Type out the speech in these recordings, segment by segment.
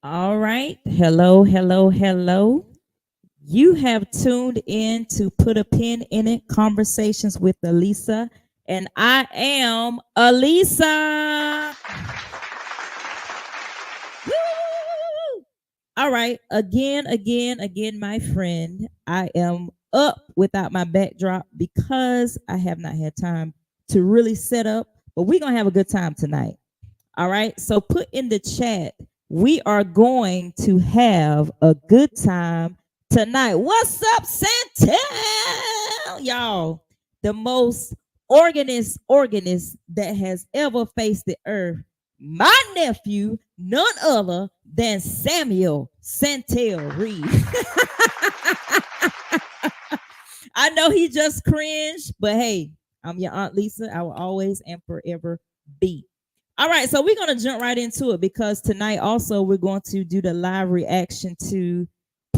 All right. Hello, hello, hello. You have tuned in to Put a Pin in It Conversations with Elisa, and I am Elisa. Woo! All right. Again, my friend. I am up without my backdrop because I have not had time to really set up, but we're going to have a good time tonight. All right. So put in the chat, we are going to have a good time tonight. What's up, Santel? Y'all, the most organist that has ever faced the earth. My nephew, none other than Samuel Santel Reed. I know he just cringed, but hey, I'm your Aunt Lisa. I will always and forever be. All right, so we're going to jump right into it because tonight also we're going to do the live reaction to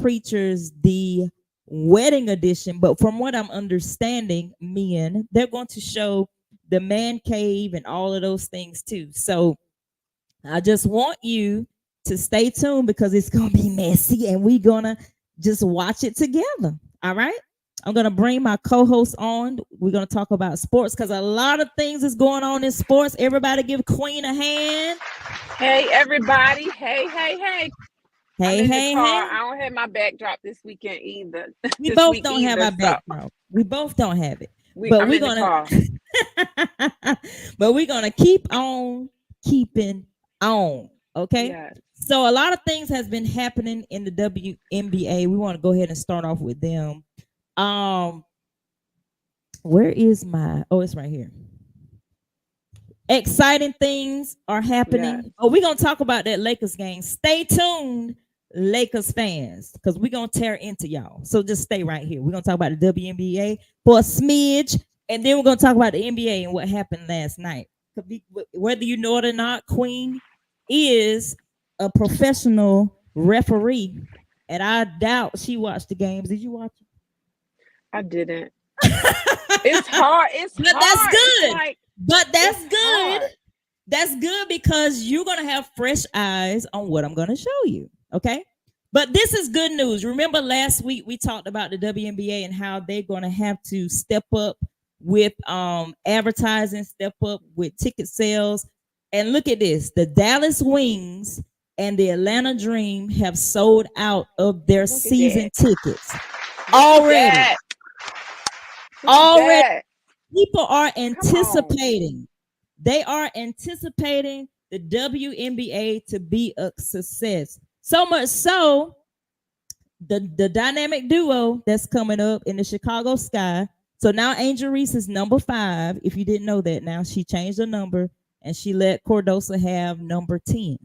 Preacher's The Wedding Edition. But from what I'm understanding, men, they're going to show the man cave and all of those things too. So I just want you to stay tuned because it's going to be messy and we're going to just watch it together. All right? I'm going to bring my co-host on. We're going to talk about sports because a lot of things is going on in sports. Everybody give Queen a hand. Hey, everybody. Hey. Hey, Hey. I don't have my backdrop this weekend either. We both don't have our backdrop. We both don't have it. But we're going to but we're going to keep on keeping on. Okay? Yes. So a lot of things has been happening in the WNBA. We want to go ahead and start off with them. Where is my? Oh, it's right here. Exciting things are happening. Yes. Oh, we're gonna talk about that Lakers game. Stay tuned, Lakers fans, because we're gonna tear into y'all. So just stay right here. We're gonna talk about the WNBA for a smidge, and then we're gonna talk about the NBA and what happened last night. Whether you know it or not, Queen is a professional referee, and I doubt she watched the games. Did you watch it? I didn't. It's hard. But that's good. But that's good. Hard. That's good because you're going to have fresh eyes on what I'm going to show you. Okay. But this is good news. Remember last week we talked about the WNBA and how they're going to have to step up with advertising, step up with ticket sales. And look at this. The Dallas Wings and the Atlanta Dream have sold out of their season tickets already. Already, people are anticipating. They are anticipating the WNBA to be a success. So much so, the dynamic duo that's coming up in the Chicago Sky. So now Angel Reese is number 5. If you didn't know that, now she changed her number and she let Cordosa have number 10.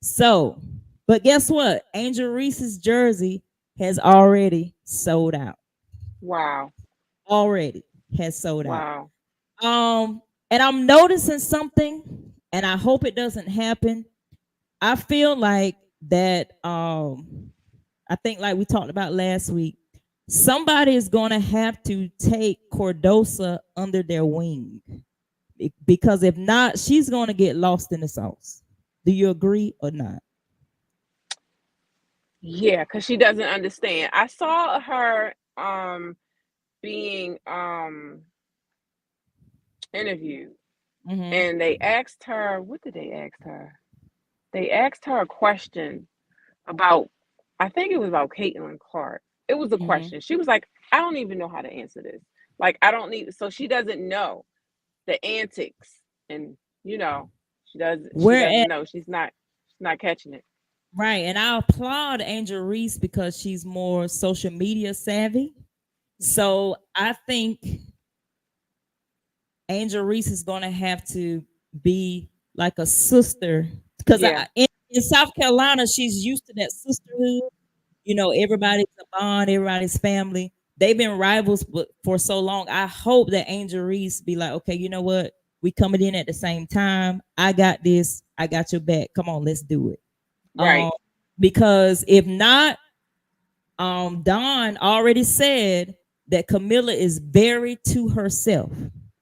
So, but guess what? Angel Reese's jersey has already sold out. Wow. Already has sold out. And I'm noticing something, and I hope it doesn't happen. I feel like that I think like we talked about last week, somebody is going to have to take Cordosa under their wing because if not, she's going to get lost in the sauce. Do you agree or not? Yeah, because she doesn't understand. I saw her being interviewed, and they asked her, what did they ask her? They asked her a question about I think it was about Caitlin Clark. It was a question. She was like, I don't even know how to answer this. Like, I don't need, so she doesn't know the antics, and she doesn't know. She's not catching it. Right. And I applaud Angel Reese because she's more social media savvy. So I think Angel Reese is going to have to be like a sister, because in South Carolina, she's used to that sisterhood. Everybody's a bond, everybody's family. They've been rivals for so long. I hope that Angel Reese be like, okay, you know what? We coming in at the same time. I got this. I got your back. Come on, let's do it. Right. Because if not, Dawn already said that Camilla is very to herself.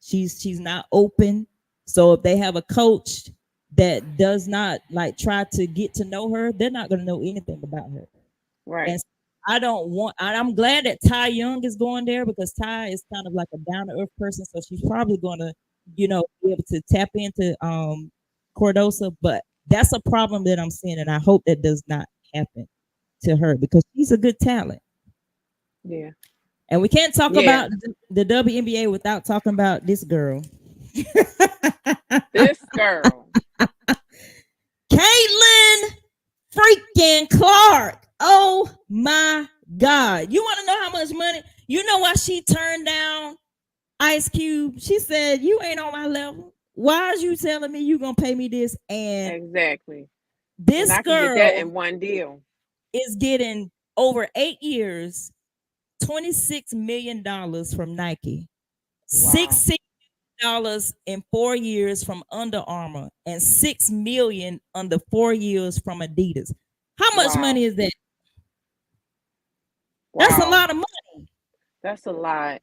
She's not open. So if they have a coach that does not like try to get to know her, they're not going to know anything about her. Right. And I'm glad that Ty Young is going there, because Ty is kind of like a down to earth person. So she's probably going to, be able to tap into Cordosa. But that's a problem that I'm seeing, and I hope that does not happen to her, because she's a good talent. Yeah. And we can't talk about the WNBA without talking about this girl. This girl. Caitlin freaking Clark. Oh my God. You want to know how much money? You know why she turned down Ice Cube? She said, you ain't on my level. Why is you telling me you going to pay me this? And exactly. This and I girl can get that in one deal. Is getting over 8 years, $26 million from Nike. Wow. $6 in 4 years from Under Armour, and $6 million under 4 years from Adidas. How much money is that? Wow. That's a lot of money. That's a lot.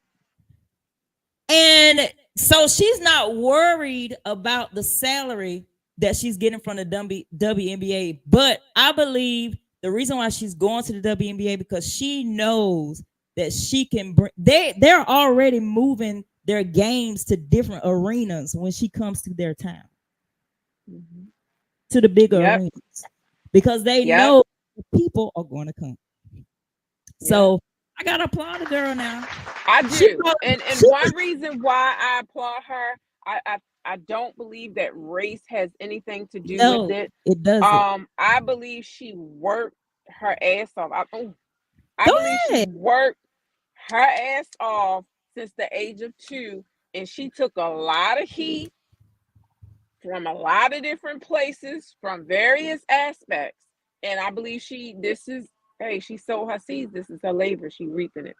And so she's not worried about the salary that she's getting from the WNBA. But I believe the reason why she's going to the WNBA, because she knows that she can bring, they're already moving their games to different arenas when she comes to their town, to the bigger arenas, because they know the people are going to come. So I gotta applaud the girl now. I do, and one reason why I applaud her, I don't believe that race has anything to do with it. It doesn't. I believe she worked her ass off. I believe she worked her ass off since the age of 2, and she took a lot of heat from a lot of different places, from various aspects, and I believe she sowed her seeds. This is her labor. She reaping it.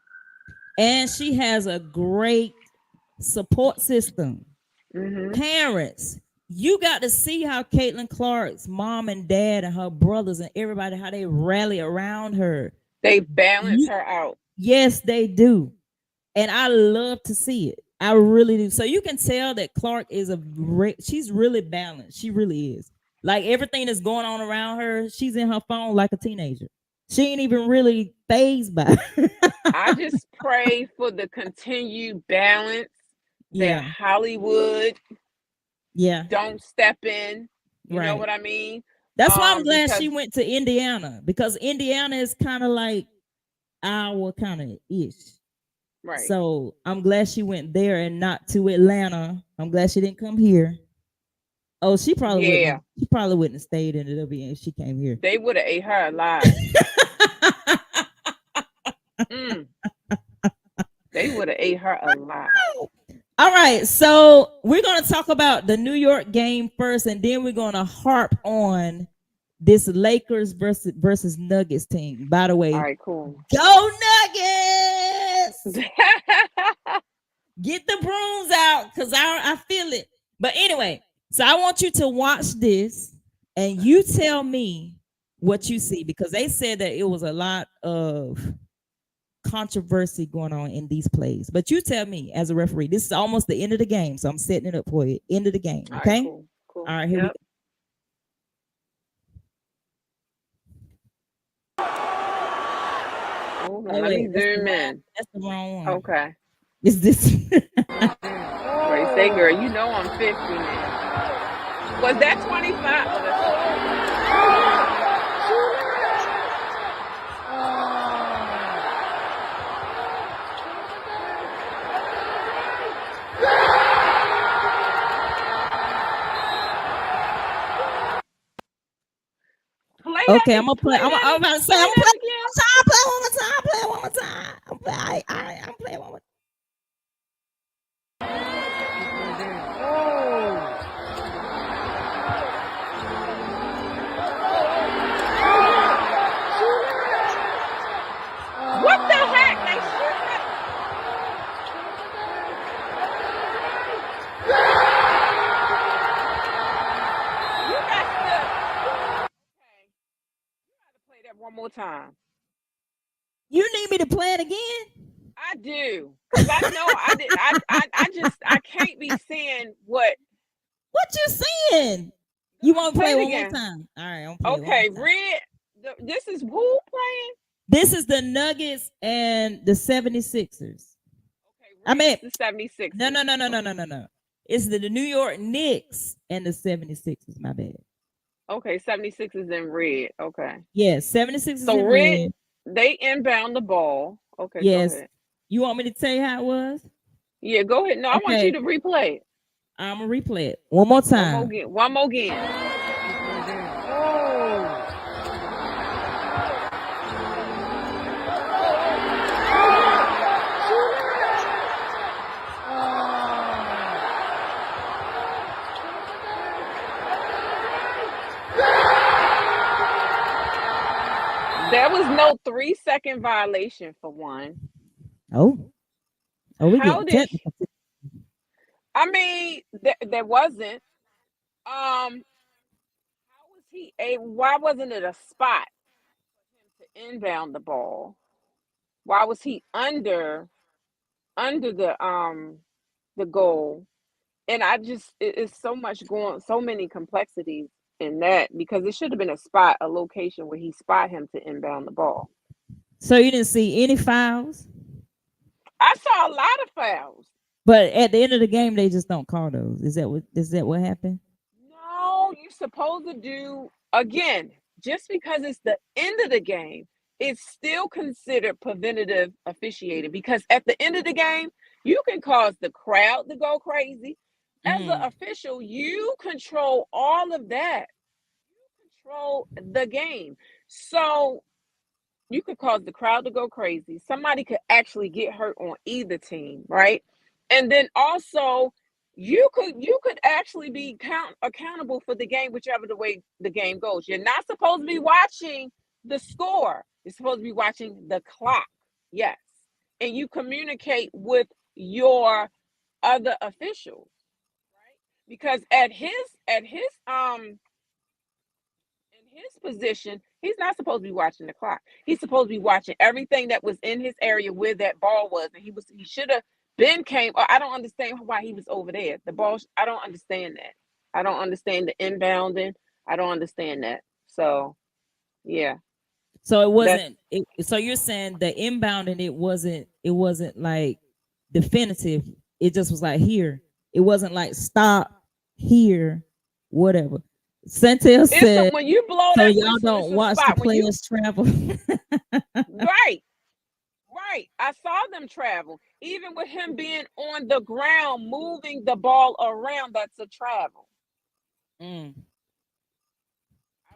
And she has a great support system. Parents, you got to see how Caitlin Clark's mom and dad and her brothers and everybody, how they rally around her. They balance her out. Yes, they do. And I love to see it. I really do. So you can tell that Clark is she's really balanced. She really is. Like, everything that's going on around her, she's in her phone like a teenager. She ain't even really fazed by it. I just pray for the continued balance that Hollywood don't step in. You know what I mean? That's why I'm glad she went to Indiana, because Indiana is kind of like our kind of ish. Right. So I'm glad she went there and not to Atlanta. I'm glad she didn't come here. Oh, she probably wouldn't have stayed in the WNBA if she came here. They would have ate her alive. They would have ate her alive. All right, so we're going to talk about the New York game first, and then we're going to harp on this Lakers versus Nuggets team. By the way, all right, cool. Go Nuggets! Get the brooms out, because I feel it. But anyway, so I want you to watch this, and you tell me what you see, because they said that it was a lot of controversy going on in these plays. But you tell me, as a referee, this is almost the end of the game, so I'm setting it up for you. End of the game, okay? All right, cool. All right, here we go. Let me zoom in. That's the wrong one. Okay. Is this? Wait, say, girl, you know I'm 50 now. Was that 25? Okay, I'm gonna play. I'm about to say I'm play gonna that play again. one more time. Play it one more time. I'm play. I'm playing one more. What the heck? They shooting it. You got to. Okay. You got to play that one more time. You need me to play it again? I do, cause I know I did. I can't be saying what. What you saying? You want to Play play it one more again. time? All right, I'm play it one more Okay, time. Red. This is who playing? This is the Nuggets and the 76ers. Okay, I Red mean, is the 76ers. no. It's the New York Knicks and the 76ers. My bad. Okay, 76ers in red. Okay. Yes, 76ers So in Red, red. they inbound the ball. Okay, go Yes. ahead. You want me to tell you how it was? Yeah, go ahead. No, I want you Okay, to replay it. I'm gonna replay it one more One more time. again. One more again. There was no 3-second violation for one. Oh, we How getting did technical. I mean there wasn't. How was he a why wasn't it a spot to inbound the ball? Why was he under the goal? And I just it's so much going so many complexities in that because it should have been a spot, a location where he spot him to inbound the ball. So you didn't see any fouls, I saw a lot of fouls. but at the end of the game, they just don't call those. Is that what happened? No, you're supposed to do again, just because it's the end of the game, it's still considered preventative officiating because at the end of the game, you can cause the crowd to go crazy. As an Mm. official, you control all of that. You control the game. So you could cause the crowd to go crazy. Somebody could actually get hurt on either team, right? And then also you could actually be accountable for the game, whichever the way the game goes. You're not supposed to be watching the score. You're supposed to be watching the clock. Yes. And you communicate with your other officials, right? Because at his in his position, he's not supposed to be watching the clock. He's supposed to be watching everything that was in his area where that ball was, and he should have been came. Or I don't understand why he was over there. The ball. I don't understand that. I don't understand the inbounding. I don't understand that. So yeah, So it that's wasn't. So you're saying the inbound and it wasn't like definitive. It just was like here. It wasn't like stop here, whatever. Santel it's a, said. when you blow So that y'all whistle, it's don't a watch the spot. When you players travel. right, right. I saw them travel. Even with him being on the ground, moving the ball around, that's a travel. Mm. I don't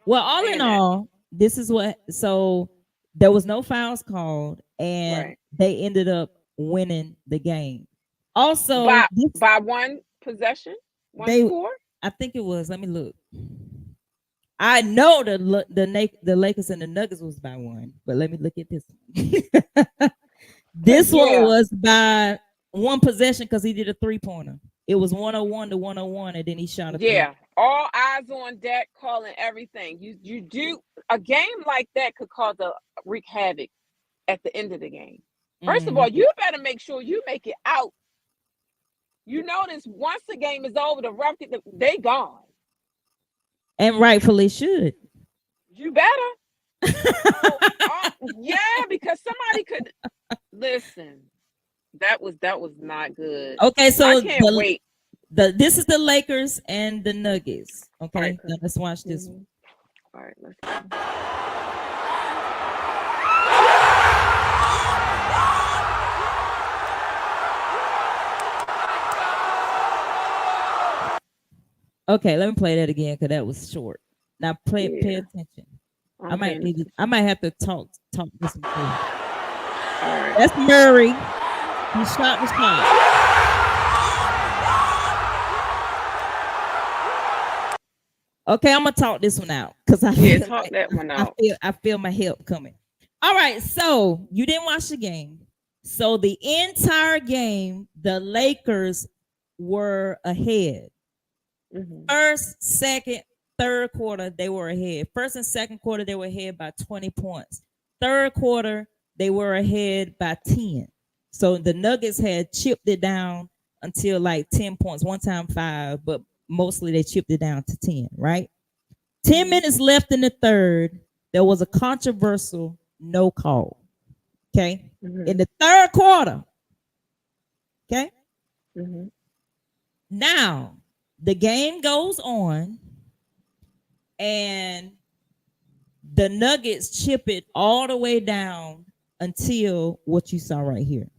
Well, all in understand that. all, this is what. So there was no fouls called, and Right. they ended up winning the game. Also, By by one possession, one they, score. I think it was. Let me look. I know the Lakers and the Nuggets was by one, but let me look at this one. Cause This one yeah, was by one possession because he did a 3-pointer. It was 101 to 101, and then he shot a three. yeah. All eyes on deck, calling everything. You do a game like that could cause a wreak havoc at the end of the game. First of Mhm. all, you better make sure you make it out. You notice once the game is over, the ref they gone. And rightfully should. You better. So yeah, because somebody could listen. That was not good. Okay, I so can't wait. this is the Lakers and the Nuggets. All right, Okay, now let's watch this one. mhm. All right, let's go. Okay, let me play that again because that was short. Now pay Yeah. attention. Okay. I might have to talk this one through. All right. That's Murray. He shot the shot. Okay, I'm gonna talk this one out because Yeah, talk that one out. I feel my help coming. All right, so you didn't watch the game. So the entire game, the Lakers were ahead. Mm-hmm. First, second, third quarter, they were ahead. First and second quarter, they were ahead by 20 points. Third quarter, they were ahead by 10. So the Nuggets had chipped it down until like 10 points, one time five, but mostly they chipped it down to 10, right? 10 minutes left in the third, there was a controversial no call. Okay. In Mm-hmm. the third quarter. Okay. Mm-hmm. Now the game goes on and the Nuggets chip it all the way down until what you saw right here.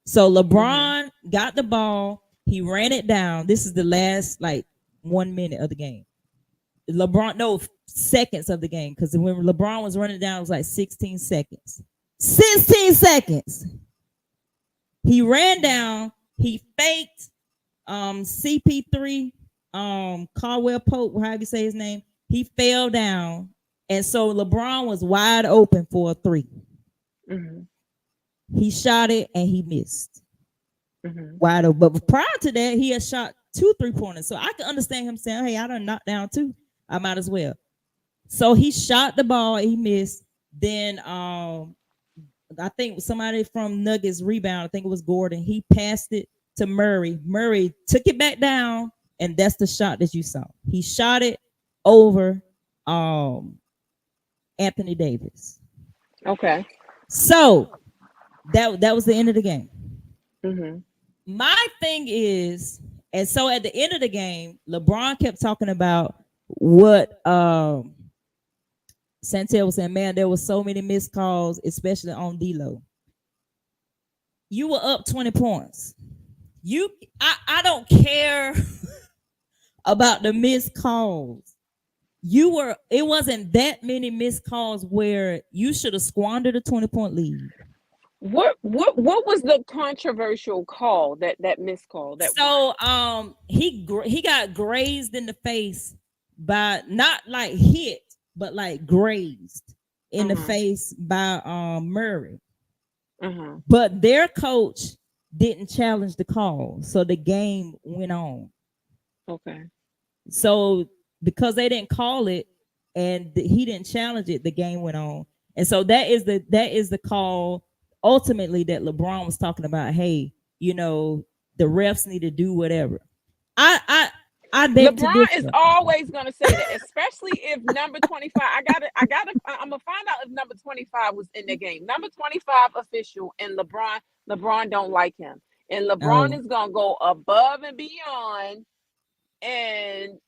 So LeBron got the ball, he ran it down. This is the last like 1 minute of the game. LeBron, no, seconds of the game, because when LeBron was running down, it was like 16 seconds. 16 seconds. He ran down, he faked CP3, Caldwell Pope, however you say his name. He fell down, and so LeBron was wide open for a three. Mm-hmm. He shot it and he missed. Mm-hmm. Wide open. But prior to that, he had shot 2 3-pointers. So I can understand him saying, hey, I done knocked down 2. I might as well. So he shot the ball, he missed. Then I think somebody from Nuggets rebound, I think it was Gordon. He passed it to Murray. Murray took it back down, and that's the shot that you saw. He shot it over Anthony Davis. Okay. So that was the end of the game. Mm-hmm. My thing is, and so at the end of the game, LeBron kept talking about what Santel was saying, man, there was so many missed calls, especially on D-Lo. You were up 20 points. I don't care about the missed calls. It wasn't that many missed calls where you should have squandered a 20-point lead. What was the controversial call, that missed call? So he got grazed in the face by, not like hit, but like grazed in the face by Murray. But their coach didn't challenge the call, so the game went on. Okay. So because they didn't call it and he didn't challenge it, the game went on. And so that is the call ultimately that LeBron was talking about. Hey, the refs need to do whatever. I beg to LeBron is differ. always gonna say that, especially if number 25. I'm gonna find out if number 25 was in the game. Number 25 official, and LeBron don't like him, and LeBron Oh, is gonna go above and beyond, and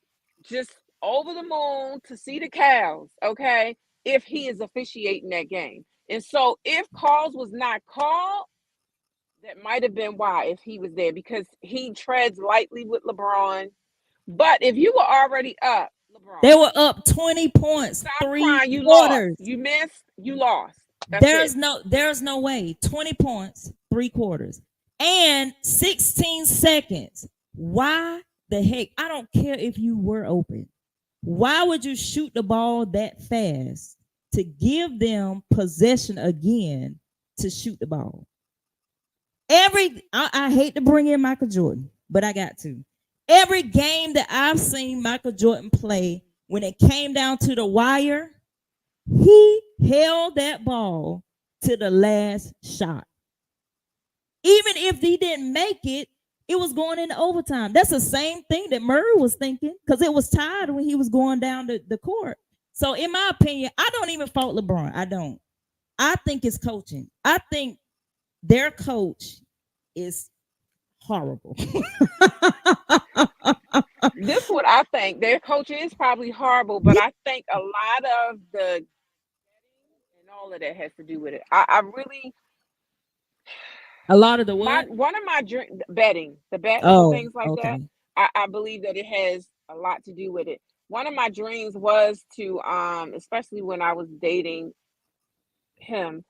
just over the moon to see the cows. Okay, if he is officiating that game, and so if calls was not called, that might have been why, if he was there, because he treads lightly with LeBron. But if you were already up, LeBron, they were up 20 points, stop three crying. You lost. quarters. You missed. You lost. That's There's it. no way. 20 points, 3 quarters, and 16 seconds. Why the heck? I don't care if you were open. Why would you shoot the ball that fast to give them possession again to shoot the ball? I hate to bring in Michael Jordan, but I got to. Every game that I've seen Michael Jordan play, when it came down to the wire, he held that ball to the last shot. Even if he didn't make it, it was going into overtime. That's the same thing that Murray was thinking, because it was tied when he was going down the court. So in my opinion, I don't even fault LeBron. I don't. I think it's coaching. I think their coach is horrible. This is what I think. Their coach is probably horrible, but I think a lot of the and all of that has to do with it. I really, A lot of the what? one of my betting, the bets and Oh, things like that. okay. I believe that it has a lot to do with it. one of my dreams was to especially when I was dating him,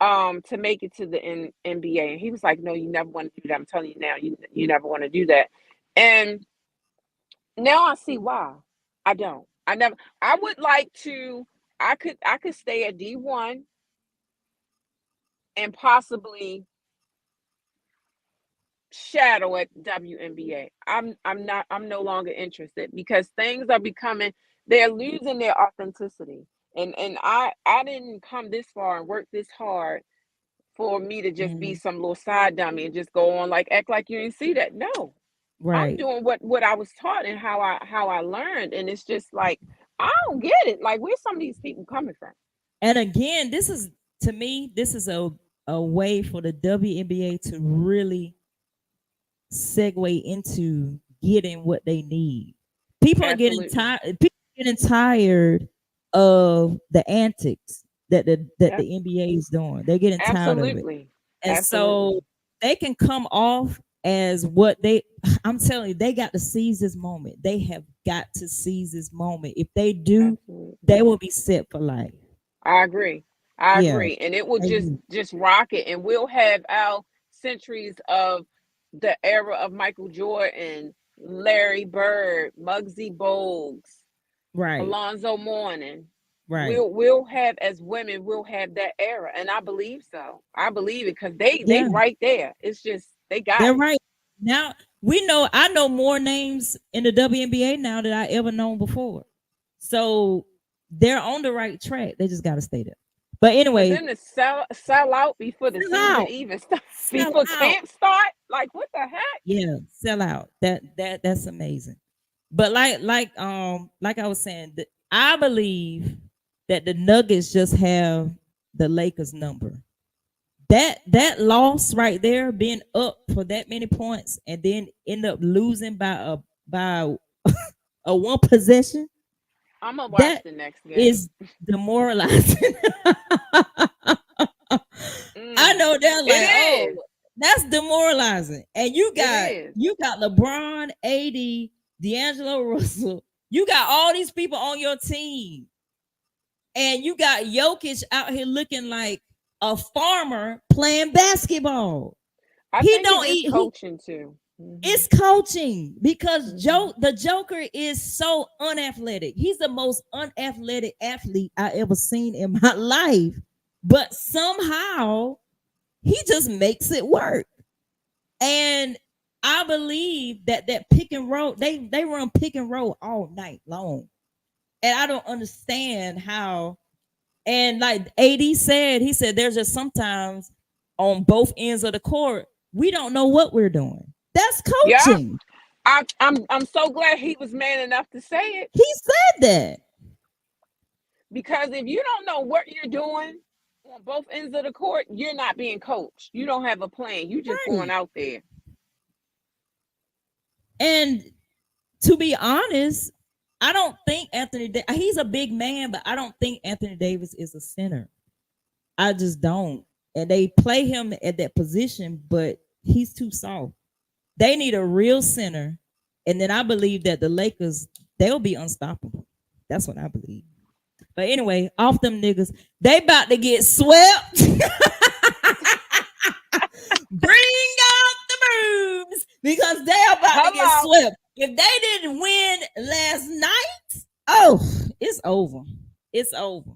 to make it to the NBA. And he was like, "No, you never want to do that. I'm telling you now, you never want to do that." And now I see why. I don't. I never. I would like to. I could stay at D1 and possibly shadow at WNBA. I'm no longer interested because things are becoming, they're losing their authenticity. And I didn't come this far and work this hard for me to just be Mhm. some little side dummy and just go on like act like you didn't see that. No. I'm Right. doing what I was taught and how I learned. And it's just like I don't get it. Like where's some of these people coming from? And again, this is to me, this is a way for the WNBA to really segue into getting what they need. People are getting Absolutely. tired. People are getting tired of the antics that Yep. the NBA is doing. They're getting tired of it, Absolutely. and so Absolutely. they can come off as what they. I'm telling you, they got to seize this moment. They have got to seize this moment. If they do, Absolutely. they will be set for life. I agree. I Yeah. agree. And it will They will. just rock it. And we'll have our centuries of the era of Michael Jordan, Larry Bird, Muggsy Bogues, Right. Alonzo Mourning. Right. We'll have, as women, we'll have that era. And I believe so. I believe it because they Yeah. right there. It's just they got They're it. right. Now we know I know more names in the WNBA now than I ever known before. So they're on the right track. They just gotta stay there. But For anyway, them to sell out before the sell season out. even start, Sell before out. camp start, like what the heck? Yeah, sell out. That's amazing. But like I was saying, I believe that the Nuggets just have the Lakers number. That loss right there, being up for that many points and then end up losing by a one possession, I'm gonna watch that the next game. is demoralizing. I Mm. know they're It like, oh, is. that's demoralizing. And you It got is. you got LeBron, AD, D'Angelo Russell. You got all these people on your team, and you got Jokic out here looking like a farmer playing basketball. I He think it don't is eat. He coaching too. Hmm. It's coaching because Hmm. The Joker is so unathletic. He's the most unathletic athlete I ever seen in my life. But somehow he just makes it work. And I believe that pick and roll, they run pick and roll all night long. And I don't understand how. And like AD said, he said there's just sometimes on both ends of the court, we don't know what we're doing. That's Yeah, coaching. I'm so glad he was man enough to say it He said that. because if you don't know what you're doing on both ends of the court, you're not being coached. You don't have a plan. You just going Right. out there. And to be honest, I don't think he's a big man, but I don't think Anthony Davis is a center. I just don't. And they play him at that position, but he's too soft. They need a real center. And then I believe that the Lakers, they'll be unstoppable. That's what I believe. But anyway, off them niggas, they about to get swept. Bring out the brooms because they're about to get Hello. swept. If they didn't win last night, oh, it's over. It's over.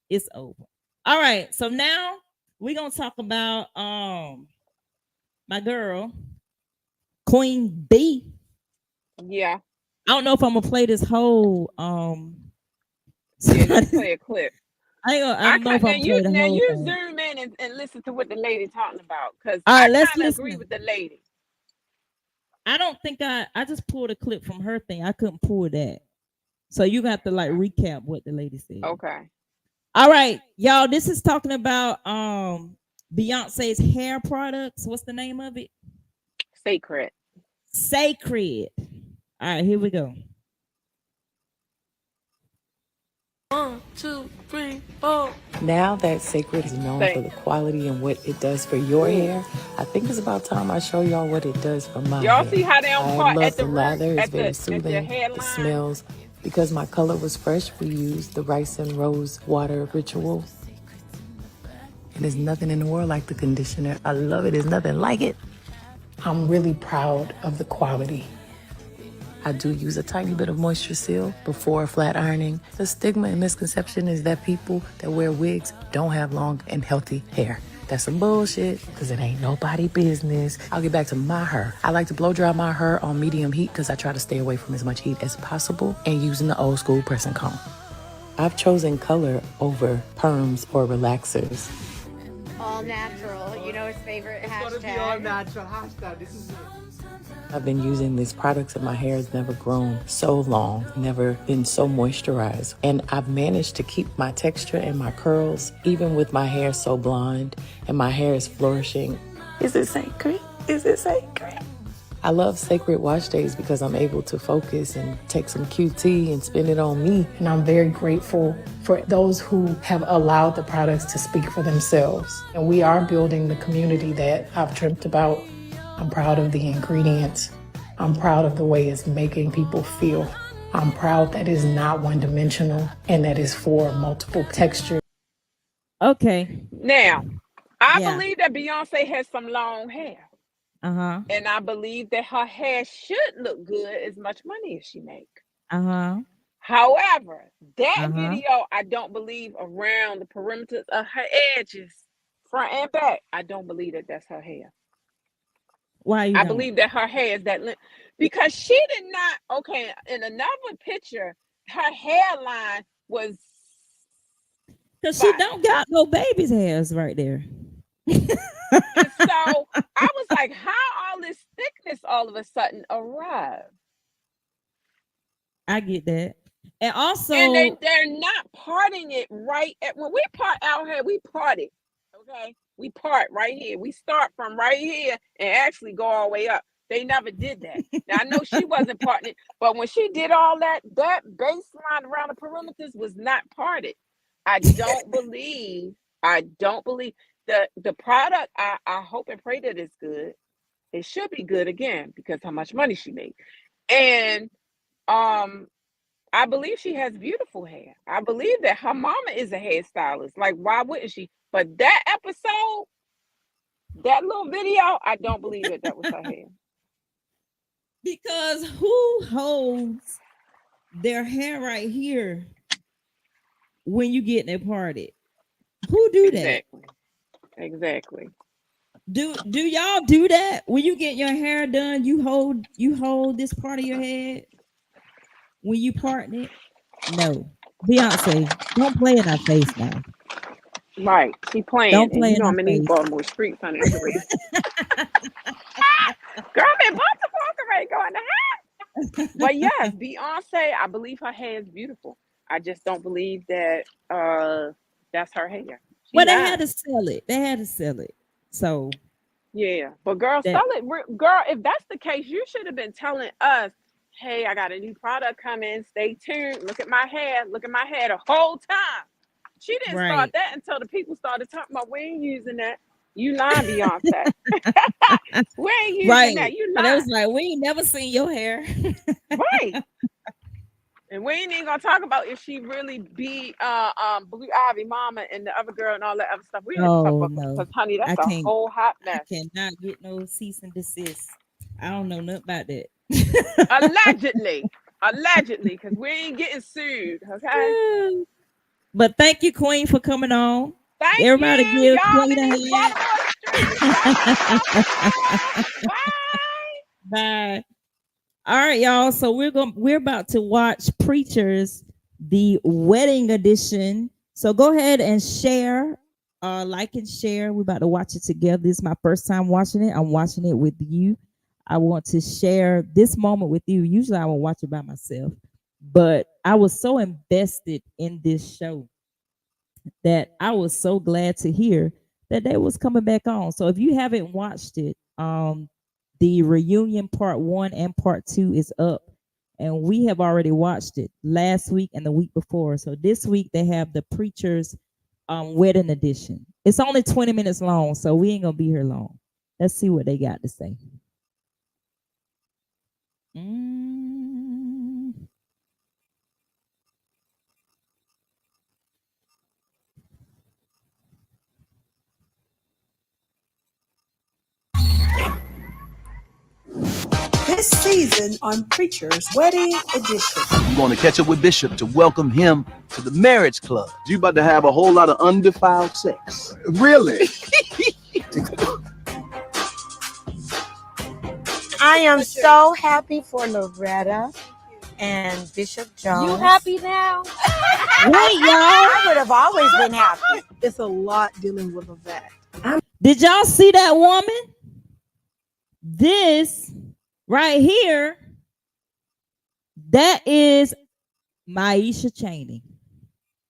It's over. All right. So now we're gonna talk about my girl, Queen B. Yeah. I don't know if I'm gonna play this whole Yeah. I Just play a clip. don't know if I'm gonna play the Now whole you thing. zoom in and listen to what the lady talking about because All I right, let's kind of agree listen. with the lady. I don't think I just pulled a clip from her thing. I couldn't pull that. So you got to like Okay. recap what the lady said. Okay. All right, y'all. This is talking about Beyonce's hair products. What's the name of it? Sacred. Sacred. All right, here we go. 1, 2, 3, 4. Now that Sacred is known for Thank the quality and what it does for your you. hair, I think it's about time I show y'all what it does for my Y'all hair. see how they don't I part love at the the root, lather, it's very at the soothing, it hairline? smells Because my color was fresh, we used the rice and rose water ritual. And there's nothing in the world like the conditioner. I love it. There's nothing like it. I'm really proud of the quality. I do use a tiny bit of moisture seal before flat ironing. The stigma and misconception is that people that wear wigs don't have long and healthy hair. That's some bullshit, because it ain't nobody business. I'll get back to my hair. I like to blow dry my hair on medium heat because I try to stay away from as much heat as possible and using the old school pressing comb. I've chosen color over perms or relaxers. All natural, you know his favorite hashtag. It's gonna be all natural hashtag. This is it. I've been using these products and my hair has never grown so long, never been so moisturized. And I've managed to keep my texture and my curls, even with my hair so blonde and my hair is flourishing. Is it sacred? Is it sacred? I love sacred wash days because I'm able to focus and take some QT and spend it on me. And I'm very grateful for those who have allowed the products to speak for themselves. And we are building the community that I've dreamt about. I'm proud of the ingredients. I'm proud of the way it's making people feel. I'm proud that it's not one-dimensional and that it's for multiple textures. Okay. Now, I Yeah. believe that Beyonce has some long hair. Uh-huh. And I believe that her hair should look good as much money as she make. Uh-huh. However, that Uh-huh. video, I don't believe around the perimeters of her edges, front and back. I don't believe that that's her hair. Why you I don't? believe that her hair is that because she did not. Okay, in another picture, her hairline was Because she fire. don't got no baby's hairs right there. And so I was like, how all this thickness all of a sudden arrived? I get that. And also, And they're not parting it right at when we part out here, we part it. Okay. We part right here. We start from right here and actually go all the way up. They never did that. Now I know she wasn't parting it, but when she did all that, that baseline around the perimeters was not parted. I don't believe the product. I hope and pray that it's good. It should be good again because how much money she made. And I believe she has beautiful hair. I believe that her mama is a hairstylist. Like, why wouldn't she? But that episode, that little video, I don't believe that was her hair. because who holds their hair right here when you getting it parted? Who do that? Exactly. Do y'all do that when you get your hair done? You hold this part of your head when you parting it. No, Beyonce, don't play in our face now. Right. She playing. Don't And play you in know our I'm in these face. Baltimore streets, honey. Girl, I'm in Baltimore already going to hell. But yes, Beyonce, I believe her hair is beautiful. I just don't believe that that's her hair. Well, they had to sell it. They had to sell it. So yeah, but girl, that sell it. Girl, if that's the case, you should have been telling us, hey, I got a new product coming. Stay tuned. Look at my hair. Look at my hair the whole time. She didn't start right. that until the people started talking about we ain't using that. You lying, Beyonce. We ain't using Right. that. You And it was lying. like, we ain't never seen your hair. Right. And we ain't even gonna talk about if she really be Blue Ivy Mama and the other girl and all that other stuff. We ain't talk Oh about no. because honey, that's I a can't whole hot I mess. cannot get no cease and desist. I don't know nothing about that. Allegedly, because we ain't getting sued. Okay. But thank you, Queen, for coming on. Thank Everybody you. give Y'all Queen in a these hand. Baltimore streets. Bye. Bye. All right, y'all. So we're about to watch Preachers, the wedding edition. So go ahead and share, like and share. We're about to watch it together. This is my first time watching it. I'm watching it with you. I want to share this moment with you. Usually I will watch it by myself, but I was so invested in this show that I was so glad to hear that they was coming back on. So if you haven't watched it, the reunion part 1 and part 2 is up, and we have already watched it last week and the week before. So this week they have the Preachers wedding edition. It's only 20 minutes long, so we ain't gonna be here long. Let's see what they got to say. Mm. this season on Preacher's Wedding Edition. I'm going to catch up with Bishop to welcome him to the marriage club. You about to have a whole lot of undefiled sex. Really? I am so happy for Loretta and Bishop Jones. You happy now? Wait, y'all. I would have always been happy. It's a lot dealing with a vet. Did y'all see that woman? This right here, that is Maisha Chaney.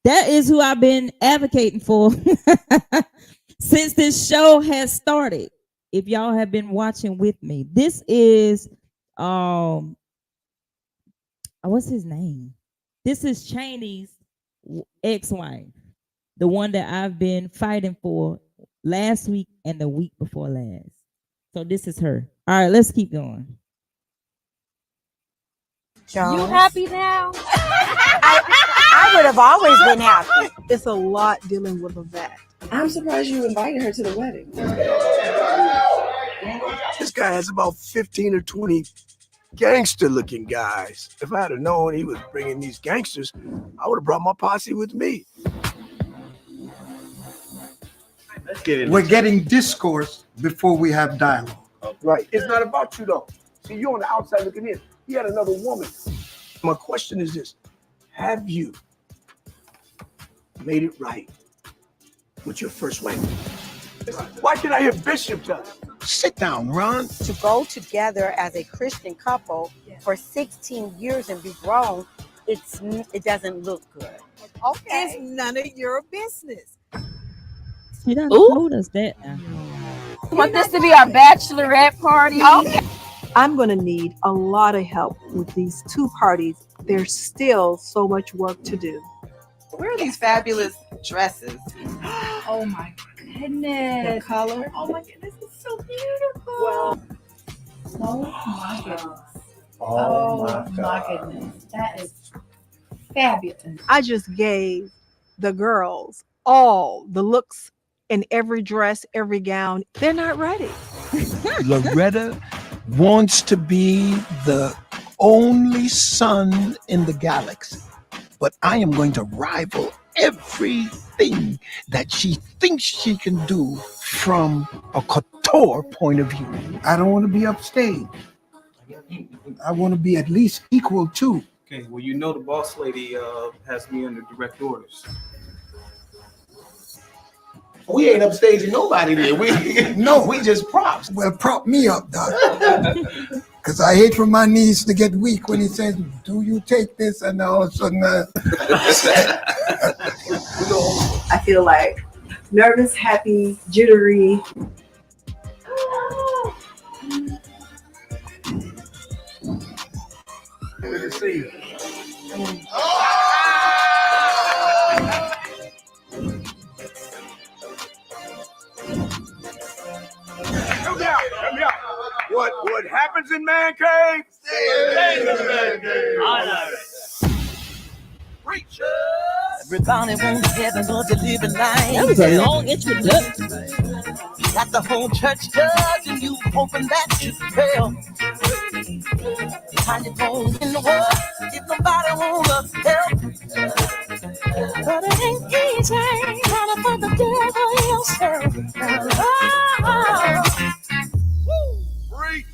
That is who I've been advocating for since this show has started. If y'all have been watching with me, this is what's his name? This is Chaney's ex-wife, the one that I've been fighting for last week and the week before last. So this is her. All right, let's keep going. Jones. You happy now? I would have always been happy. It's a lot dealing with a vet. I'm surprised you invited her to the wedding. This guy has about 15 or 20 gangster-looking guys. If I had known he was bringing these gangsters, I would have brought my posse with me. We're getting discourse before we have dialogue. Right. It's not about you, though. See, you're on the outside looking in. He had another woman. My question is this. Have you made it right with your first wife? Why can't I hear Bishop tell it? Sit down, Ron. To go together as a Christian couple for 16 years and be grown, it doesn't look good. Okay. It's none of your business. She done told us that now. Want this to be our bachelorette party? Okay. I'm going to need a lot of help with these two parties. There's still so much work to do. Where are these fabulous dresses? Oh my goodness. The color? Oh my goodness, it's so beautiful. Well, oh my goodness. Oh my goodness. That is fabulous. I just gave the girls all the looks in every dress, every gown. They're not ready. Loretta wants to be the only sun in the galaxy, but I am going to rival everything that she thinks she can do from a couture point of view. I don't want to be upstage. I want to be at least equal to. Okay, well, you know the boss lady has me under direct orders. We ain't upstaging nobody there. We just props. Well, prop me up, Doc. Because I hate for my knees to get weak when he says, do you take this? And all of a sudden, I feel like nervous, happy, jittery. Good to see you. Help me out. What happens in man cave? Stays in man cave. I know. Preacher. Everybody wants heaven, but they live in life. That was a long introduction. Got the whole church judging you, hoping that you fail. How you going in the world if nobody wanna help? But it ain't easy trying to find the devil yourself. Preach.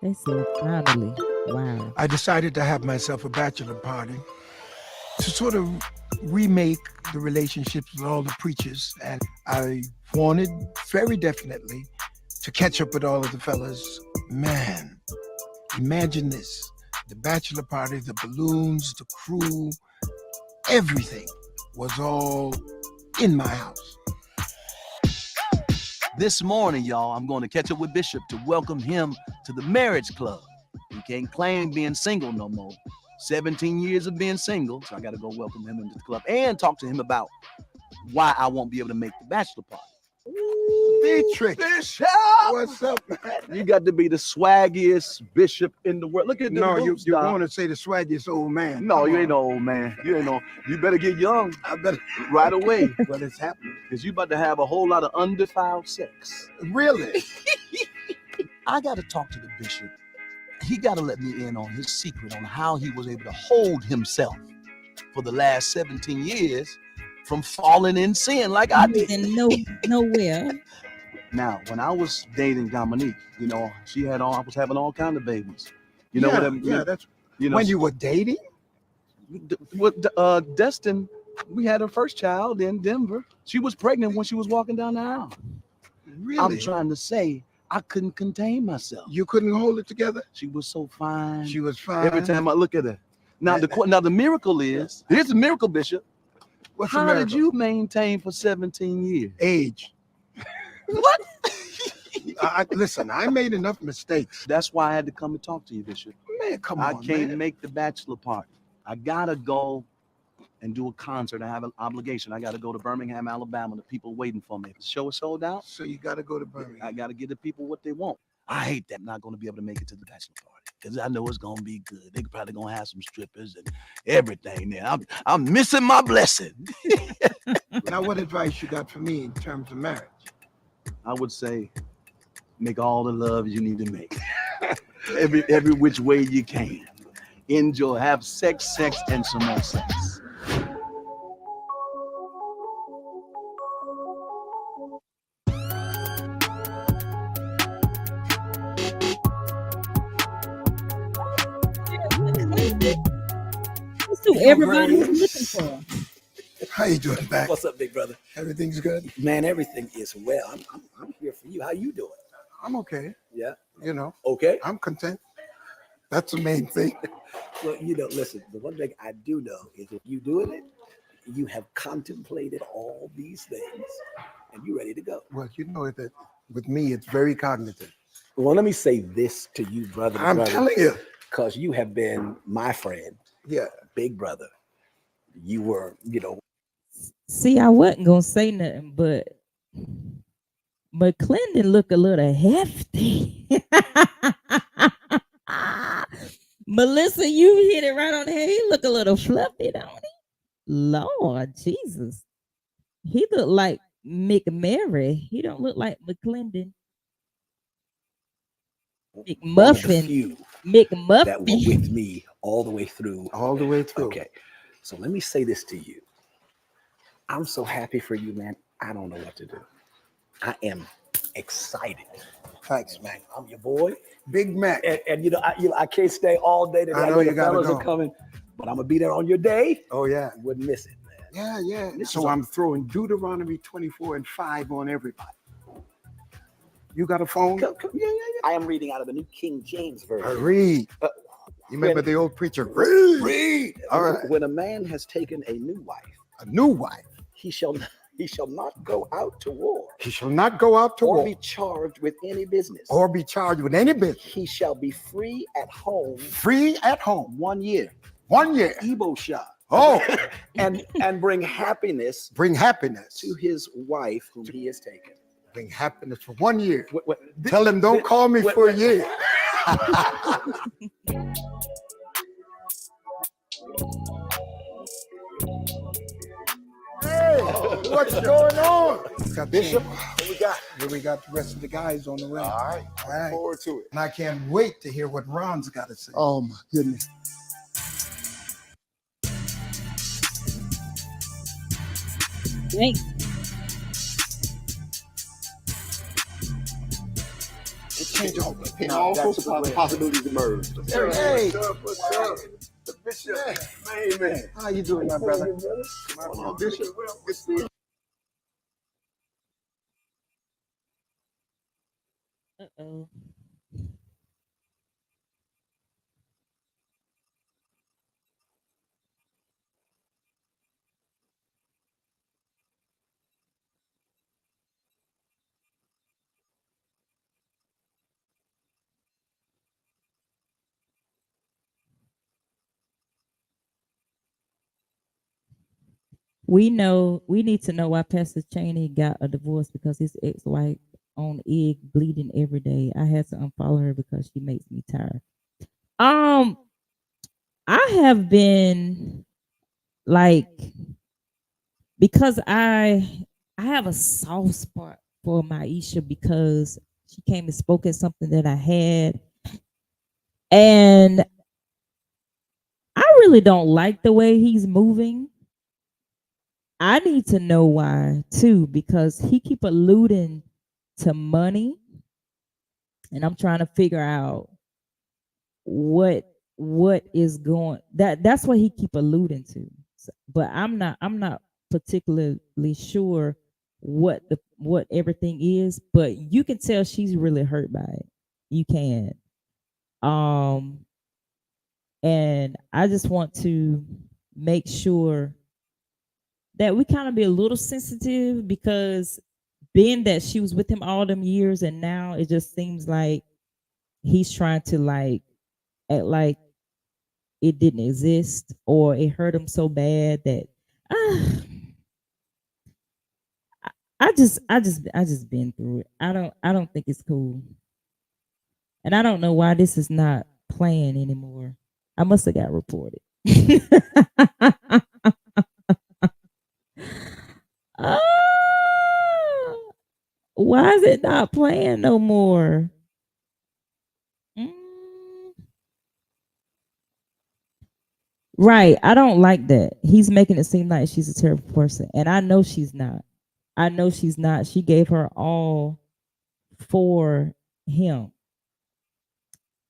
They said finally. Wow. I decided to have myself a bachelor party to sort of remake the relationships with all the preachers. And I wanted very definitely to catch up with all of the fellas. Man, imagine this. The bachelor party, the balloons, the crew, everything was all in my house. This morning, y'all, I'm going to catch up with Bishop to welcome him to the marriage club. He can't claim being single no more. 17 years of being single, so I got to go welcome him into the club and talk to him about why I won't be able to make the bachelor party. Ooh. Dietrich. Bishop. What's up, man? You got to be the swaggiest bishop in the world. Look at the No, you boots, you Doc. want to say the swaggiest old man. No, Come you on. ain't no old man. You ain't no. You better get young I better. right away, Well, it's happening. because you about to have a whole lot of undefiled sex. Really? I got to talk to the bishop. He got to let me in on his secret on how he was able to hold himself for the last 17 years from falling in sin like I did. And nowhere. Now, when I was dating Dominique, you know, I was having all kind of babies. You know yeah, what I yeah, that's you know, when you were dating. with Destin, we had her first child in Denver. She was pregnant when she was walking down the aisle. Really? I'm trying to say I couldn't contain myself. You couldn't hold it together. She was so fine. She was fine. Every time I look at her. Now the miracle is, here's the miracle, Bishop. What's the How miracle? did you maintain for 17 years? Age. What? Listen, I made enough mistakes. That's why I had to come and talk to you, Bishop. Man, come I on, can't man. make the bachelor party. I gotta go and do a concert. I have an obligation. I gotta go to Birmingham, Alabama. The people waiting for me. The show is sold out. So you got to go to Birmingham. I gotta give the people what they want. I hate that I'm not gonna be able to make it to the bachelor party because I know it's gonna be good. They probably gonna have some strippers and everything there. I'm missing my blessing. Now, what advice you got for me in terms of marriage? I would say, make all the love you need to make. every which way you can. Enjoy, have sex, and some more sex. That's what everybody's looking for. How you doing, back? What's up, big brother? Everything's good. Man, everything is well. I'm here for you. How you doing? I'm okay. Yeah. You know, Okay. I'm content. That's the main thing. Well, listen, the one thing I do know is if you doing it, you have contemplated all these things and you're ready to go. Well, you know that with me, it's very cognitive. Well, let me say this to you, brother. I'm telling you. Because you have been my friend. Yeah. Big brother. You were, See, I wasn't gonna say nothing, but Clinton look a little hefty. Melissa, you hit it right on the head. He look a little fluffy, don't he? Lord Jesus. He look like McMary. He don't look like McClendon. McMuffin. McMuffin. that were with me all the way through. All the way through. Okay. So let me say this to you. I'm so happy for you, man. I don't know what to do. I am excited. Thanks, man. I'm your boy, Big Mac. And I can't stay all day today. I know you the gotta fellas go. are coming, but I'm gonna be there on your day. Oh yeah. You wouldn't miss it, man. Yeah. This So is I'm throwing Deuteronomy 24:5 on everybody. You got a phone? Yeah. I am reading out of the New King James Version. Read. You remember the old preacher? Read. Read. All right. When a man has taken a new wife, he shall not go out to war. He shall not go out to or war. be charged with any business. Or be charged with any business. He shall be free at home. Free at home. 1 year. 1 year. Ebo shot. Oh. and bring happiness. Bring happiness to his wife whom he has taken. Bring happiness for 1 year. Tell him don't call me for a year. Hey, what's going on? Got Bishop. What we got? Here we got the rest of the guys on the way. All right. Looking forward to it. And I can't wait to hear what Ron's got to say. Oh my goodness. Thanks. And all sorts of possibilities emerge. Hey. What's up? The Bishop. Man. How you doing, my brother? Come on, Bishop. Good to see you. Uh-oh. We need to know why Pastor Cheney got a divorce because his ex-wife on egg bleeding every day. I had to unfollow her because she makes me tired. I have been like, because I have a soft spot for Maisha because she came and spoke at something that I had, and I really don't like the way he's moving. I need to know why too, because he keep alluding to money, and I'm trying to figure out what is going, that's what he keep alluding to. But I'm not particularly sure what everything is, but you can tell she's really hurt by it. You can. Um and I just want to make sure that we kind of be a little sensitive, because being that she was with him all them years, and now it just seems like he's trying to like act like it didn't exist, or it hurt him so bad that ah, I just been through it. I don't think it's cool. And I don't know why this is not playing anymore. I must have got reported. Ah, why is it not playing no more? Mm. Right. I don't like that. He's making it seem like she's a terrible person. And I know she's not. I know she's not. She gave her all for him.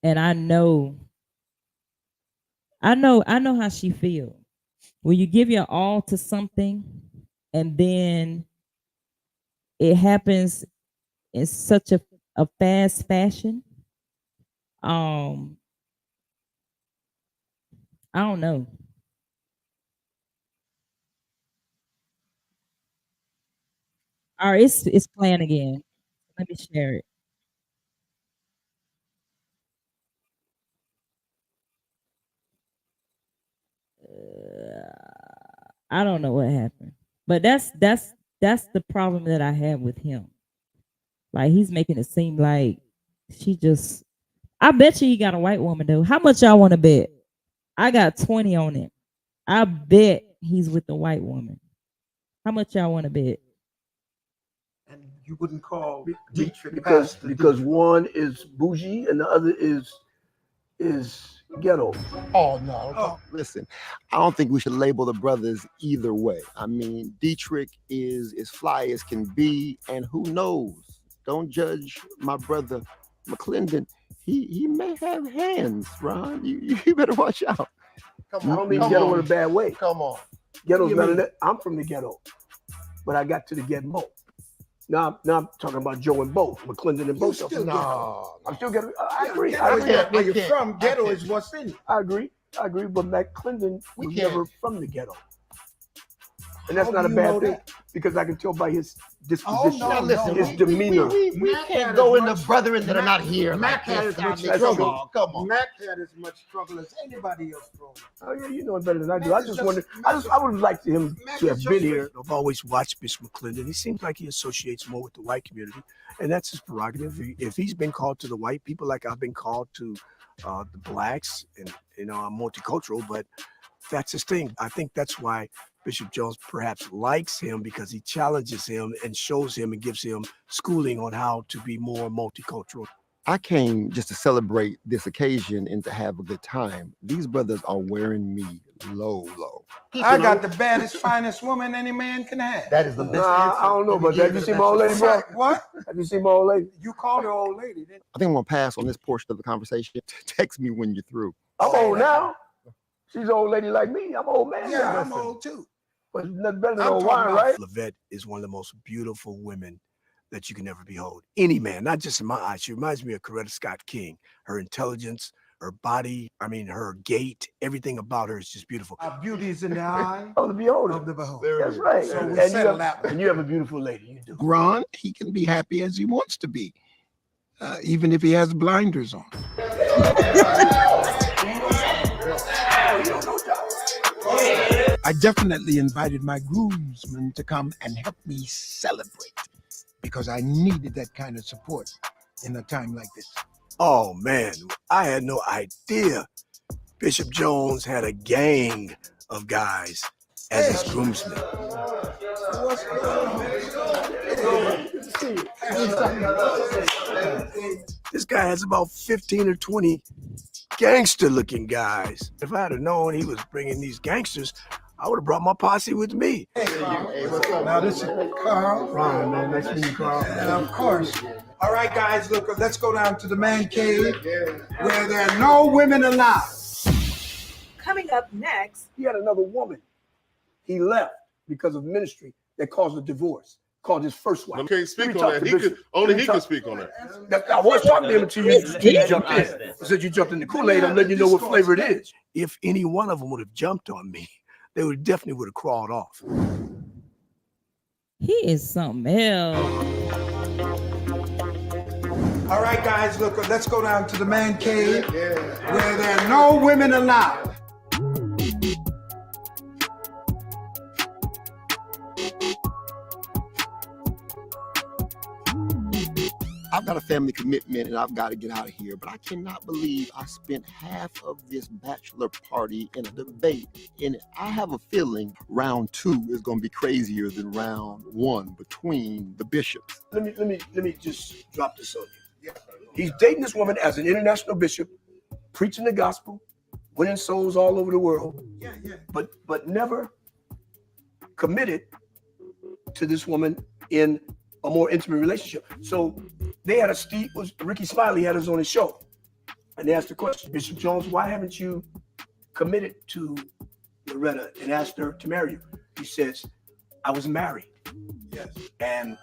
And I know how she feels. When you give your all to something and then it happens in such a fast fashion. Um, I don't know. All right, it's playing again. Let me share it. I don't know what happened, but that's the problem that I have with him. Like, he's making it seem like she just. I bet you he got a white woman though. How much y'all want to bet? I got 20 on it. I bet he's with the white woman. How much y'all want to bet? You wouldn't call Dietrich because one is bougie and the other is ghetto. Oh no! Listen, I don't think we should label the brothers either way. I mean, Dietrich is as fly as can be, and who knows? Don't judge my brother McClendon. He may have hands, Ron. You better watch out. I don't mean ghetto in a bad way. Come on. Ghetto's better than I'm from the ghetto, but I got to the ghetto. Now I'm talking about Joe and Bo, McClendon and Bo. I'm still ghetto. I agree. Where you're from, ghetto is what's in it. I agree, but McClendon was never from the ghetto. And that's not a bad thing, because I can tell by his disposition, his demeanor. We can't go into brothering that are not here. Mac had as much struggle. Come on. Mac had as much struggle as anybody else. Oh yeah, you know it better than I do. I just wonder. I would have liked him to have been here. I've always watched Mr. McClendon. He seems like he associates more with the white community, and that's his prerogative. If he's been called to the white people, like I've been called to the blacks, and I'm multicultural, but that's his thing. I think that's why Bishop Jones perhaps likes him, because he challenges him and shows him and gives him schooling on how to be more multicultural. I came just to celebrate this occasion and to have a good time. These brothers are wearing me low. I got the baddest, finest woman any man can have. That is the best. I don't know about that. Have you seen my old lady, bro? What? Have you seen my old lady? You called her old lady, didn't you? I think I'm gonna pass on this portion of the conversation. Text me when you're through. I'm old now. She's an old lady like me. I'm an old man. Yeah, I'm old too. But nothing better than old wine, right? Lavette is one of the most beautiful women that you can ever behold. Any man, not just in my eyes. She reminds me of Coretta Scott King. Her intelligence, her body, her gait, everything about her is just beautiful. Our beauty is in the eye of the beholder. Of the beholder. That's right. So we settle that one. And you have a beautiful lady. You do. Ron, he can be happy as he wants to be, even if he has blinders on. I definitely invited my groomsmen to come and help me celebrate. because I needed that kind of support in a time like this. Oh man, I had no idea Bishop Jones had a gang of guys as his groomsmen. This guy has about 15 or 20 gangster-looking guys. If I had known he was bringing these gangsters, I would have brought my posse with me. Hey, what's up? Now this is Carl. Ron, man, nice to meet you, Carl. And of course. All right, guys, look, let's go down to the man cave where there are no women allowed. Coming up next, He had another woman. He left because of ministry that caused a divorce. Called his first wife. Okay, speak on that. He could speak on that. I was talking to him until you jumped in. I said you jumped in the Kool-Aid. I'm letting you know what flavor it is. If any one of them would have jumped on me, they would definitely have crawled off. He is something else. All right, guys, look, let's go down to the man cave where there are no women allowed. I've got a family commitment and I've got to get out of here, but I cannot believe I spent half of this bachelor party in a debate. And I have a feeling round 2 is going to be crazier than round 1 between the bishops. Let me just drop this on you. He's dating this woman as an international bishop, preaching the gospel, winning souls all over the world, but never committed to this woman in a more intimate relationship. So they had Ricky Smiley had us on his show, and they asked the question, Bishop Jones, why haven't you committed to Loretta and asked her to marry you? He says, I was married. Yes. And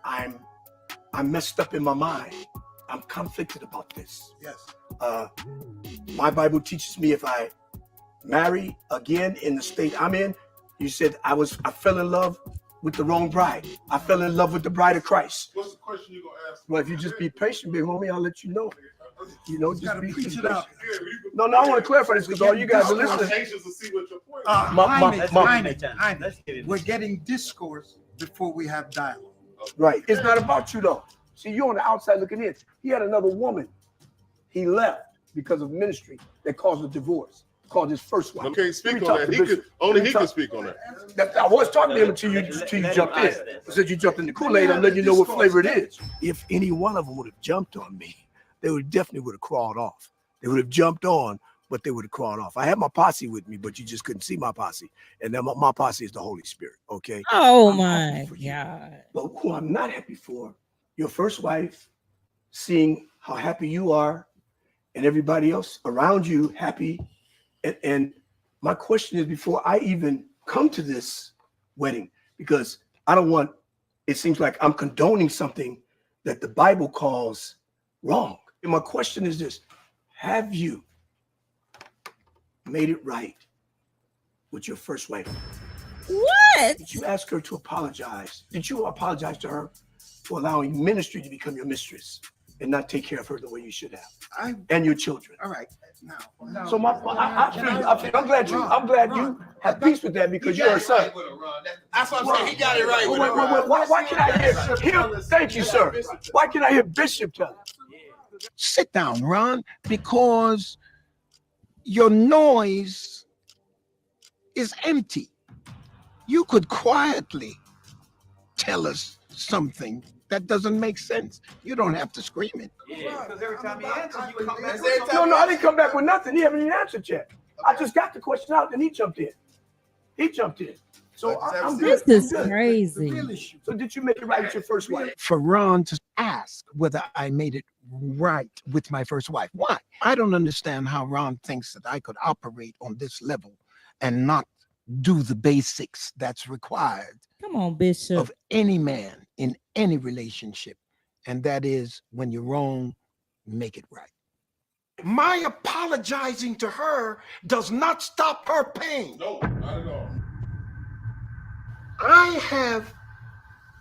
I'm messed up in my mind. I'm conflicted about this. Yes. My Bible teaches me if I marry again in the state I'm in, you said I fell in love with the wrong bride. I fell in love with the bride of Christ. What's the question you gonna ask? Well, if you just be patient, big homie, I'll let you know. You know, just be preach it patient. out. No, I want to clarify this because all you guys are listening. Anxious to see what your point is. We're getting discourse before we have dialogue. Right. It's not about you though. See, you're on the outside looking in. He had another woman. He left because of ministry that caused a divorce. Called his first wife. Okay, speak on that. He could speak on that. I was talking to him until you jumped in. I said you jumped in the Kool-Aid. I'm letting you know what flavor it is. If any one of them would have jumped on me, they would have crawled off. They would have jumped on, but they would have crawled off. I had my posse with me, but you just couldn't see my posse. And then my posse is the Holy Spirit. Okay. Oh my God. But who I'm not happy for, your first wife, seeing how happy you are, and everybody else around you happy. And my question is, before I even come to this wedding, because I don't want, it seems like I'm condoning something that the Bible calls wrong. And my question is this, have you made it right with your first wife? What? Did you ask her to apologize? Did you apologize to her for allowing ministry to become your mistress and not take care of her the way you should have? And your children. All right. Now, So I'm glad you have peace with that because you're a son. That's what I'm saying. He got it right with it. Why can I hear? Thank you, sir. Why can I hear Bishop tell it? sit down, Ron, because your noise is empty. You could quietly tell us something that doesn't make sense. You don't have to scream it. Because every time he answers, you come back. No, I didn't come back with nothing. He haven't even answered yet. I just got the question out, and he jumped in. So I'm good. This is crazy. So did you make it right with your first wife? For Ron to ask whether I made it right with my first wife. Why? I don't understand how Ron thinks that I could operate on this level and not do the basics that's required. Come on, Bishop. Of any man in any relationship. And that is, when you're wrong, make it right. My apologizing to her does not stop her pain. No, not at all. I have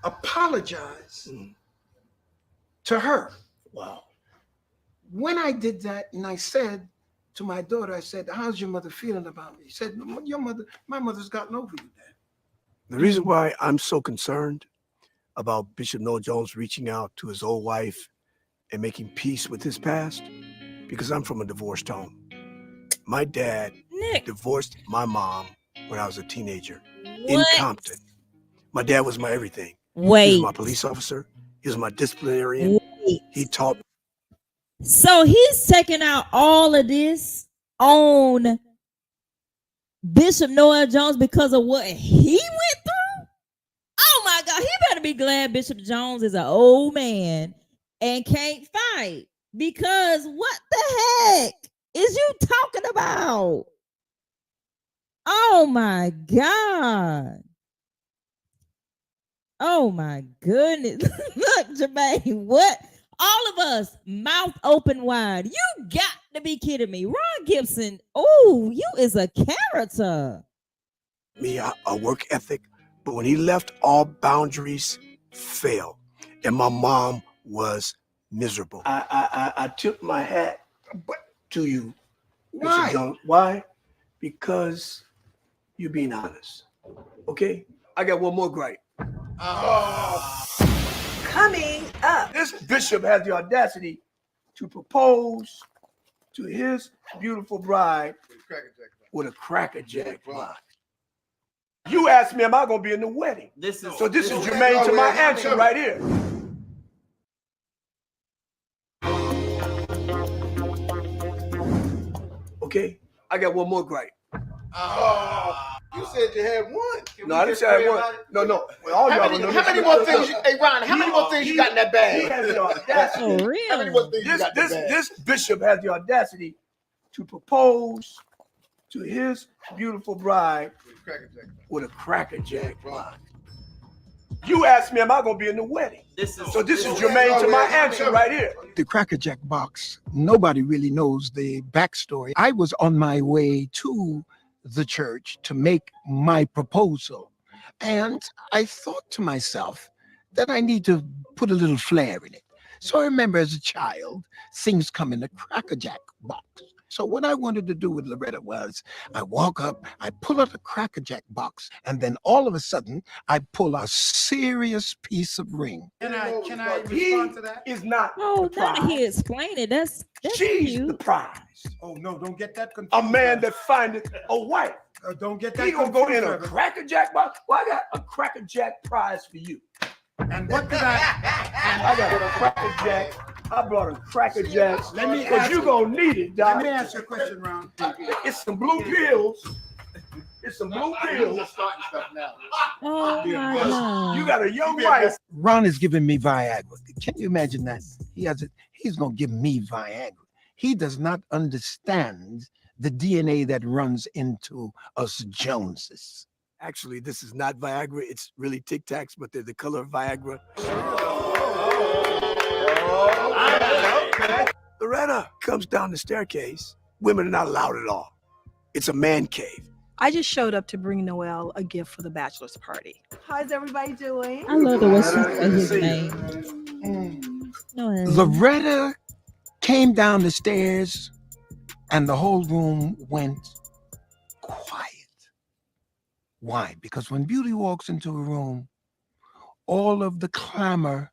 apologized to her. Wow. When I did that, and I said to my daughter, I said, how's your mother feeling about me? She said, my mother's gotten over you, Dad. The reason why I'm so concerned, about Bishop Noah Jones reaching out to his old wife and making peace with his past? Because I'm from a divorced home. My dad divorced my mom when I was a teenager in Compton. My dad was my everything. He was my police officer. He was my disciplinarian. He taught. So he's taking out all of this on Bishop Noah Jones because of what he went through? Oh my God, he better be glad Bishop Jones is an old man and can't fight. Because what the heck is you talking about? Oh my God. Oh my goodness. Look, Jermaine, what? All of us, mouth open wide. You got to be kidding me. Ron Gibson, oh, you is a character. Me a work ethic, but when he left, all boundaries failed, and my mom was miserable. I tip my hat to you. Why? Mr. Jones. Why? Because you're being honest. Okay? I got one more gripe. Coming up. This bishop has the audacity to propose to his beautiful bride with a Cracker Jack box. You asked me, am I going to be in the wedding? This is germane to my answer right here. Okay, I got one more gripe. You said you had one. No, I didn't say I had one. No. Well, all How y'all many, how many more things? Hey, Ron, how many more things you got in that bag? He has the audacity. For real. How many more things you got in that bag? This bishop has the audacity to propose to his beautiful bride with a Cracker Jack box. You asked me, am I going to be in the wedding? This is germane to my answer right here. The Cracker Jack box, nobody really knows the backstory. I was on my way to the church to make my proposal, and I thought to myself that I need to put a little flair in it. So I remember as a child, things come in a Cracker Jack box. So what I wanted to do with Loretta was I walk up, I pull out a Cracker Jack box, and then all of a sudden I pull a serious piece of ring. Can I respond to that? Is not Oh, the prize. now he explained it. That's She's cute. the prize. Oh no, don't get that confused. A man that findeth a wife. Don't get that He gonna confused. go in a brother. Cracker Jack box. Well, I got a Cracker Jack prize for you. And what did I? I got a Cracker Jack. I brought a Cracker Jack. Let me because ask you gonna need it, Doc. Let me ask you a question, Ron. It's some blue pills. It's some blue pills. Oh my God. You got a young wife. Ron is giving me Viagra. Can you imagine that? He's gonna give me Viagra. He does not understand the DNA that runs into us Joneses. Actually, this is not Viagra. It's really Tic Tacs, but they're the color of Viagra. Loretta comes down the staircase. Women are not allowed at all. It's a man cave. I just showed up to bring Noel a gift for the bachelor's party. How's everybody doing? I love the way she said his name. Noel. Loretta came down the stairs and the whole room went quiet. Why? Because when beauty walks into a room, all of the clamor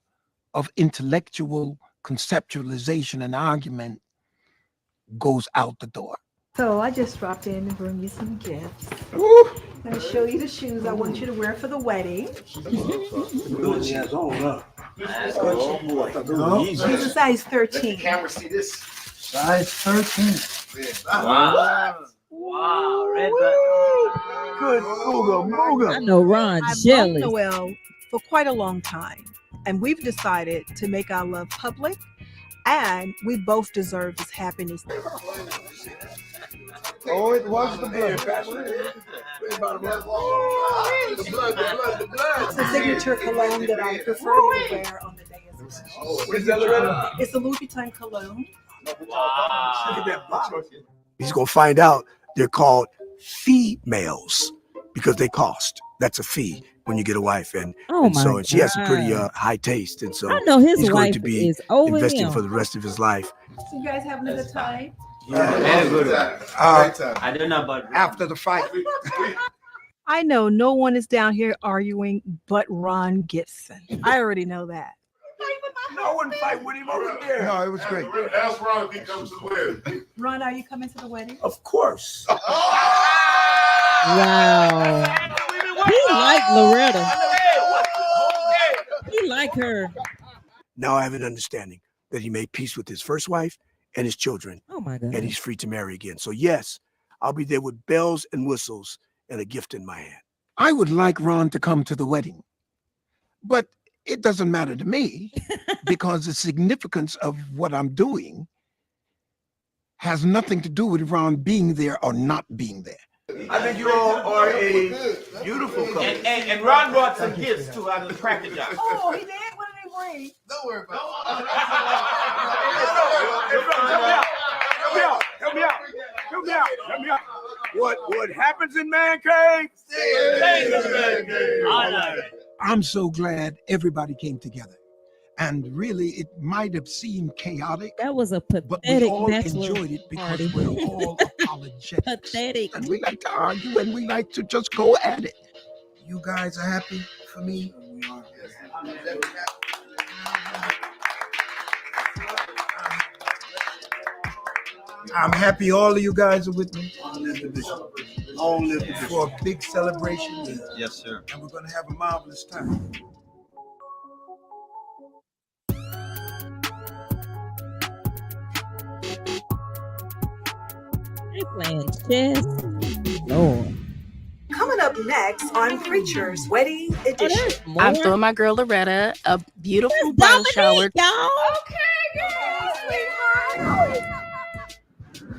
of intellectual conceptualization and argument goes out the door. So I just dropped in and bring you some gifts. Woo! I'm going to show you the shoes I want you to wear for the wedding. She has on, huh? Oh boy. These are size 13. Camera see this. Size 13. Wow. Good booga I booga. know Ron I've known jealous. Noel for quite a long time, and we've decided to make our love public, and we both deserve his happiness. Oh, it was the blood. The blood. It's a signature cologne that I prefer you to wear on the day of the What is that, Loretta? It's a Louis Vuitton cologne. Look at that bottle. He's gonna find out they're called females because they cost. That's a fee when you get a wife, and she has some pretty high taste, and so I know his he's going wife to be is over investing him. for the rest of his life. So you guys having a good time? Very good. I I don't know about after the fight. I know no one is down here arguing but Ron Gibson. I already know that. No one fight with him over there. No, it was great. Ask Ron if he comes to the wedding. Ron, are you coming to the wedding? Of course. Wow. He like Loretta. He like her. Now I have an understanding that he made peace with his first wife and his children. Oh my God. And he's free to marry again. So yes, I'll be there with bells and whistles and a gift in my hand. I would like Ron to come to the wedding, but it doesn't matter to me because the significance of what I'm doing has nothing to do with Ron being there or not being there. I think you all are a beautiful couple. And Ron brought some gifts too out of the cracker jar. Oh, he did? What did he bring? Don't worry about Help me out. What happens in man cave? Stays in man cave. I'm so glad everybody came together. And really, it might have seemed chaotic. That was a but we pathetic all bachelor enjoyed it because party. we're all apologetic. Pathetic. And we like to argue and we like to just go at it. You guys are happy for me? We are. I'm happy all of you guys are with me. Long live the bishop. Long live the bishop. For a big celebration. Yes, sir. And we're going to have a marvelous time. They playing chess. Lord. Coming up next on Preacher's Wedding Edition. I'm throwing my girl Loretta a beautiful bridal shower. Y'all.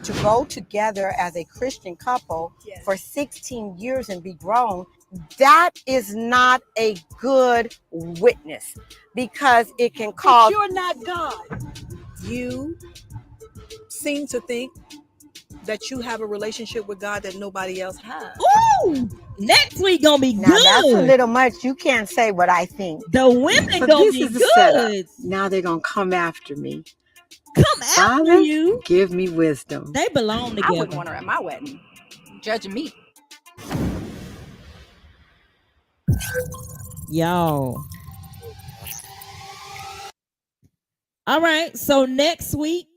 To go together as a Christian couple for 16 years and be grown, that is not a good witness because it can cause. But you're not God. You seem to think that you have a relationship with God that nobody else has. Ooh, next week gonna be Now good. that's a little much. You can't say what I think. The women But gonna this be is the setup. good. Now they're gonna come after me. Come after Father, you. give me wisdom. They belong I together. wouldn't want her at my wedding. Judging me. Y'all. All right. So next week,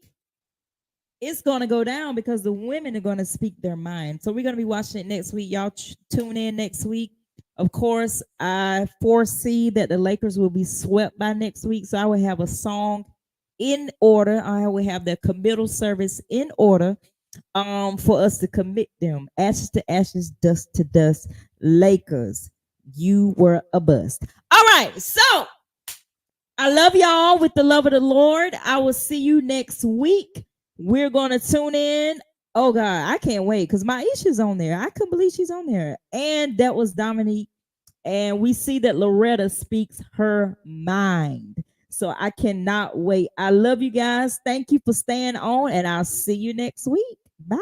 it's going to go down because the women are going to speak their mind. So we're going to be watching it next week. Y'all tune in next week. Of course, I foresee that the Lakers will be swept by next week. So I will have a song in order. I will have the committal service in order for us to commit them. Ashes to ashes, dust to dust. Lakers, you were a bust. All right. So I love y'all with the love of the Lord. I will see you next week. We're going to tune in. Oh, God, I can't wait because my issue's on there. I couldn't believe she's on there. And that was Dominique. And we see that Loretta speaks her mind. So I cannot wait. I love you guys. Thank you for staying on, and I'll see you next week. Bye.